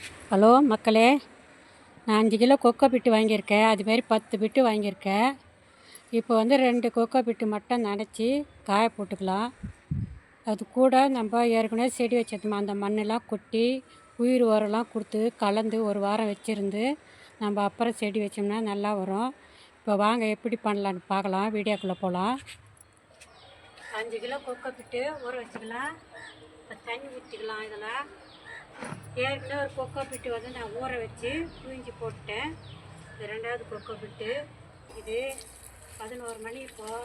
Hello மக்களே, நான் 5 kilo kho kho பிட்டு வாங்கியிருக்கேன். அதுமாரி 10 பிட்டு வாங்கியிருக்கேன். இப்போ வந்து 2 கொக்கோ பிட்டு மட்டும் நனைச்சி காய போட்டுக்கலாம். அது கூட நம்ம ஏற்கனவே செடி வச்சிருந்தோம், அந்த மண்ணெல்லாம் கொட்டி உயிர் உரம்லாம் கொடுத்து கலந்து ஒரு வாரம் வச்சுருந்து நம்ம அப்புறம் செடி வச்சோம்னா நல்லா வரும். இப்போ வாங்க எப்படி பண்ணலான்னு பார்க்கலாம். வீடியோக்குள்ளே போகலாம். 5 கிலோ கொக்கோ பிட்டு ஊற வச்சுக்கலாம். இப்போ தண்ணி ஊற்றிக்கலாம். இதில் ஏற்கனவே ஒரு கொக்கோ பிட்டு வந்து நான் ஊற வச்சு புழிஞ்சி போட்டேன். இது 2வது கொக்கோ பிட்டு. இது 11 மணி இப்போது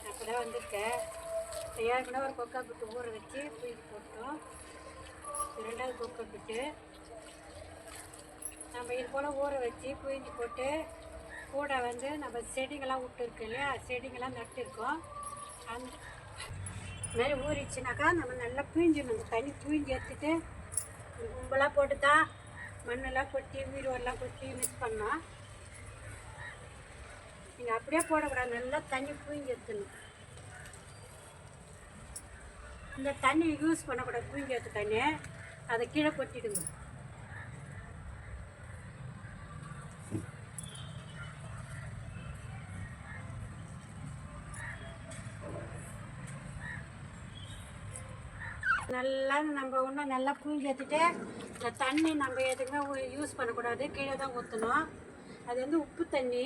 அப்போ தான் வந்திருக்கேன். ஏற்கனவே ஒரு கொக்கோ பிட்டு ஊற வச்சு புழிஞ்சி போட்டோம். இது 2வது கொக்கோ பிட்டு. நம்ம இது போல் ஊற வச்சு புழிஞ்சி போட்டு கூட வந்து நம்ம செடிங்கள்லாம் விட்டுருக்கு இல்லையா, செடிங்கள்லாம் நட்டுருக்கோம். அந்த மாதிரி ஊறிச்சுனாக்கா நம்ம நல்லா புழிஞ்சிடணும். அந்த தண்ணி புழிஞ்சி எடுத்துட்டு கும்பலாக போட்டு தான் மண்ணெல்லாம் கொட்டி உயிரெல்லாம் கொட்டி மிக்ஸ் பண்ணோம். நீங்கள் அப்படியே போடக்கூடாது, நல்லா தண்ணி புழிஞ்சி எடுத்துடணும். இந்த தண்ணி யூஸ் பண்ணக்கூடாது, புழிஞ்சி எடுத்த தண்ணி அதை கீழே கொட்டிடுங்க. நல்லா நம்ம இன்னும் நல்லா புழிஞ்சி எடுத்துட்டு இந்த தண்ணி நம்ம எதுக்குமே யூஸ் பண்ணக்கூடாது, கீழே தான் ஊற்றணும். அது வந்து உப்பு தண்ணி.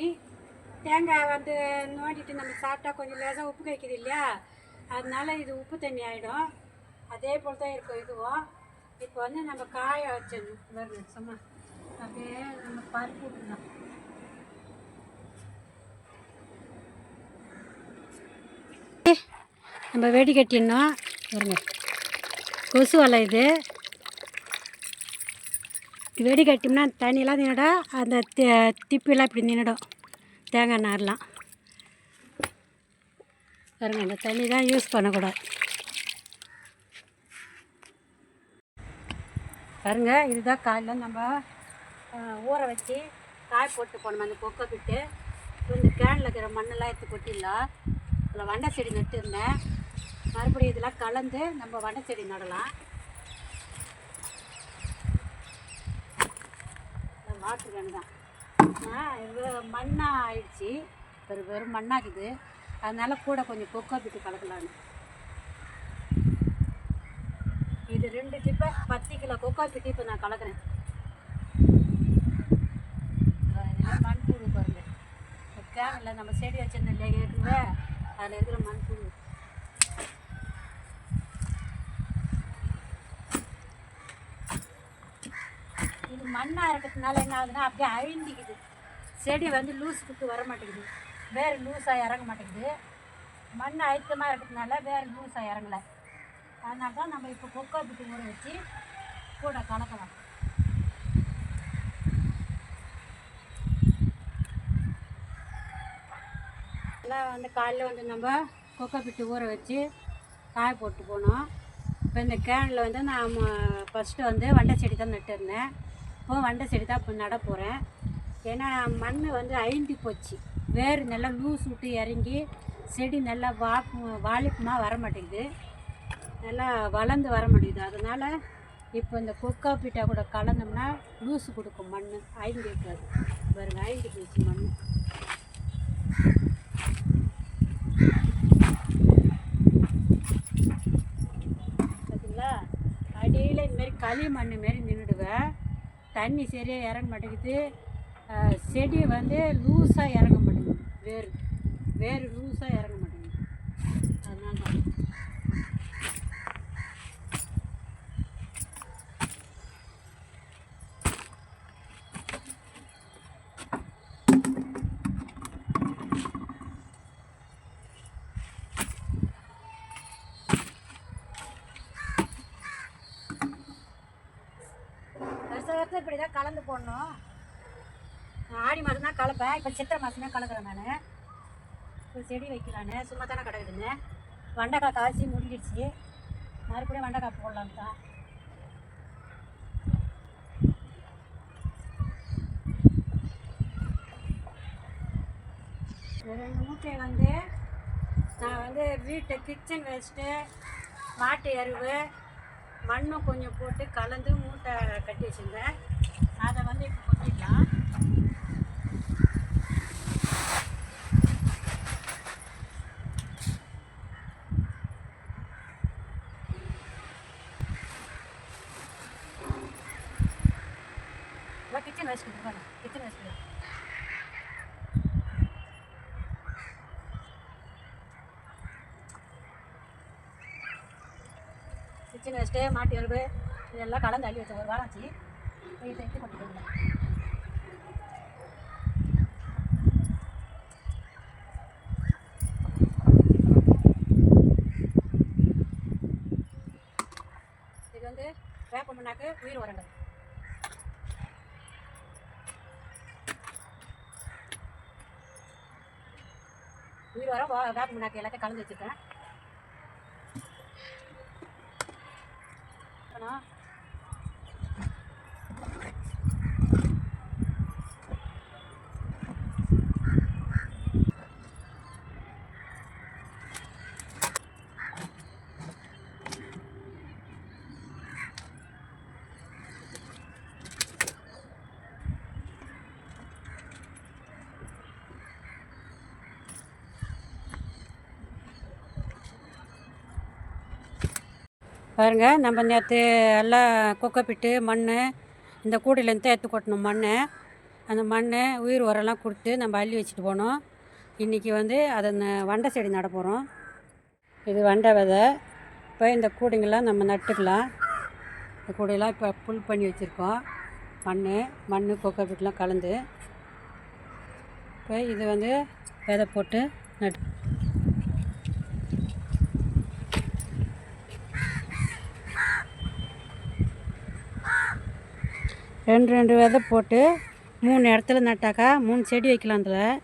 தேங்காய் வந்து நோண்டிட்டு நம்ம சாப்பிட்டா கொஞ்சம் லேசாக உப்பு கைக்குது இல்லையா, அதனால இது உப்பு தண்ணி ஆகிடும். அதே போல் தான் இருக்கும் இதுவும். இப்போ வந்து நம்ம காய வச்சிடணும். வருது சும்மா அப்படியே நம்ம பருப்பு விட்டுலாம். நம்ம வெடி கட்டிடணும். வருங்க கொசு வலை. இது வெடி கட்டினா தண்ணியெல்லாம் நின்றுடும், அந்த திப்பிலாம் இப்படி நின்றுடும், தேங்காய் நார்லாம். பாருங்க, இந்த தண்ணி தான் யூஸ் பண்ணக்கூடாது. பாருங்க, இதுதான் காலையில் நம்ம ஊற வச்சு காய போட்டு போனோம் அந்த கொக்கோ பிட்டு. இந்த கேனில் இருக்கிற மண்ணெல்லாம் எடுத்து கொட்டிடலாம். அதில் வண்டை செடி நட்டுருந்தேன். மறுபடியும் இதெல்லாம் கலந்து நம்ம வண்டை செடி நடலாம். வாட்ரு கேனு தான் மண்ணாக ஆயிடுச்சு, வெறும் மண்ணாகுது. அதனால கூட கொஞ்சம் கொக்கோ பிட்டு கலக்கலான்னு. இது 2 டிப்பை 10 கிலோ கொக்கோ பிட்டு இப்போ நான் கலக்கிறேன். இதெல்லாம் மண்புழு பாருங்க, கேனில் நம்ம செடி வச்சிருந்தோம் இல்லையா ஏற்கனவே, அதில் இருக்கிற மண்புழு. இது மண்ணாக இருக்கிறதுனால என்ன ஆகுதுன்னா அப்படியே அழிஞ்சிக்குது. செடி வந்து லூஸ் விட்டு வர மாட்டேங்குது, வேறு லூஸாக இறங்க மாட்டேங்குது. மண் அழுத்தமாக இருக்கிறதுனால வேறு லூஸாக இறங்கலை. அதனால தான் நம்ம இப்போ கொக்கோ பிட்டு ஊற வச்சு கூட கலக்கலாம். எல்லாம் வந்து காலையில் வந்து நம்ம கொக்கோ பிட்டு ஊற வச்சு காய போட்டு போனோம். இப்போ இந்த கேனில் வந்து நான் ஃபஸ்ட்டு வந்து வண்டை செடி தான் நட்டுருந்தேன். இப்போ வண்டை செடி தான் இப்போ நட போகிறேன். ஏன்னா மண் வந்து அழிந்து போச்சு, வேர் நல்லா லூஸ் விட்டு இறங்கி செடி நல்லா வாலிப்பமாக வர மாட்டேங்குது, நல்லா வளர்ந்து வர மாட்டேங்குது. அதனால் இப்போ இந்த கொக்கோ பிட்டா கூட கலந்தோம்னா லூஸு கொடுக்கும், மண் அழிந்து இருக்காது. பாருங்க, அழிந்து போச்சு மண். பார்த்தீங்களா, அடியில் இதுமாரி களி மண் மாரி நின்றுடுவேன். தண்ணி சரியாக இறங்க மாட்டேங்குது, செடி வந்து லூஸாக இறங்க மாட்டேங்குது, வேறு லூஸாக இறங்க மாட்டேங்குது. அதனால தான் வருஷம் இப்படி தான் கலந்து போடணும். ஆடி மாதம் தான் கலப்பேன், இப்போ சித்திரை மாதம் தான் கலக்கிறேன் நான். இப்போ செடி வைக்கலான்னு சும்மா தானே கிடக்குதுங்க. வெண்டைக்காய் காய்ச்சி முடிஞ்சிடுச்சு, மறுபடியும் வெண்டைக்காய் போடலான்னு தான். 2 மூட்டையை வந்து நான் வந்து வீட்டை கிச்சன் வேஸ்ட்டு, மாட்டு எருவு, மண்ணும் கொஞ்சம் போட்டு கலந்து மூட்டை மூட்டை கட்டி வச்சுருந்தேன், அதை வந்து இப்போ கொட்டிடலாம். கிச்சன் வச்சுக்கிட்டு போகலாம், கிச்சன் வச்சுக்கலாம். கிச்சன் வச்சுட்டு மாட்டு எலும்பு இதெல்லாம் கலந்து அள்ளி வச்ச ஒரு வாரம் ஆச்சு. இதை எடுத்து கொட்டிக்கலாம். இது வந்து வேப்ப மண்ணாக்கு உயிர் உரங்கள். உயிர் உரம் வேப்ப மண்ணாக்கு எல்லாத்தையும் கலந்து வச்சுருக்கேன். பாருங்கள், நம்ம நேற்று எல்லாம் கொக்கைப்பிட்டு மண் இந்த கூடையிலேருந்து எடுத்து கொட்டணும் மண். அந்த மண் உயிர் உரம்லாம் கொடுத்து நம்ம அள்ளி வச்சுட்டு போனோம். இன்றைக்கி வந்து அதை வண்டை செடி நட போகிறோம். இது வண்டை விதை. இப்போ இந்த கூடைங்கள்லாம் நம்ம நட்டுக்கலாம். இந்த கூடையெல்லாம் இப்போ புல் பண்ணி வச்சுருக்கோம். மண் கொக்கைப்பிட்டுலாம் கலந்து. இப்போ இது வந்து விதை போட்டு நட்டு ரெண்டு விதை போட்டு 3 இடத்துல நட்டாக்கா 3 செடி வைக்கலாம் அதில்.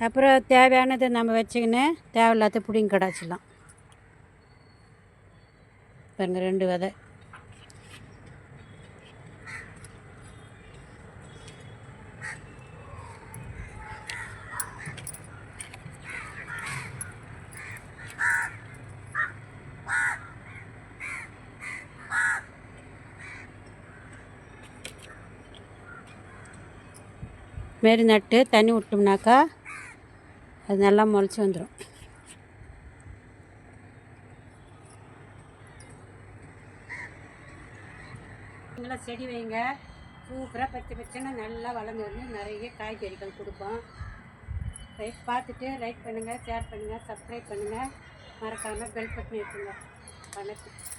அப்புறம் தேவையானதை நம்ம வச்சுக்கின்னு தேவையில்லாத பிடிங்கி கடாச்சிடலாம். பாருங்க, 2 விதை. மாரி நட்டு தண்ணி விட்டோம்னாக்கா அது நல்லா முளைச்சி வந்துடும். நல்லா செடி வைங்க, சூப்பராக பச்சைன்னு நல்லா வளர்ந்து வந்து நிறைய காய்கறிகள் கொடுப்போம். பார்த்துட்டு லைக் பண்ணுங்கள், ஷேர் பண்ணுங்கள், சப்ஸ்கிரைப் பண்ணுங்கள், மறக்காமல் பெல் பட்டன் இருக்குங்க. வணக்கம்.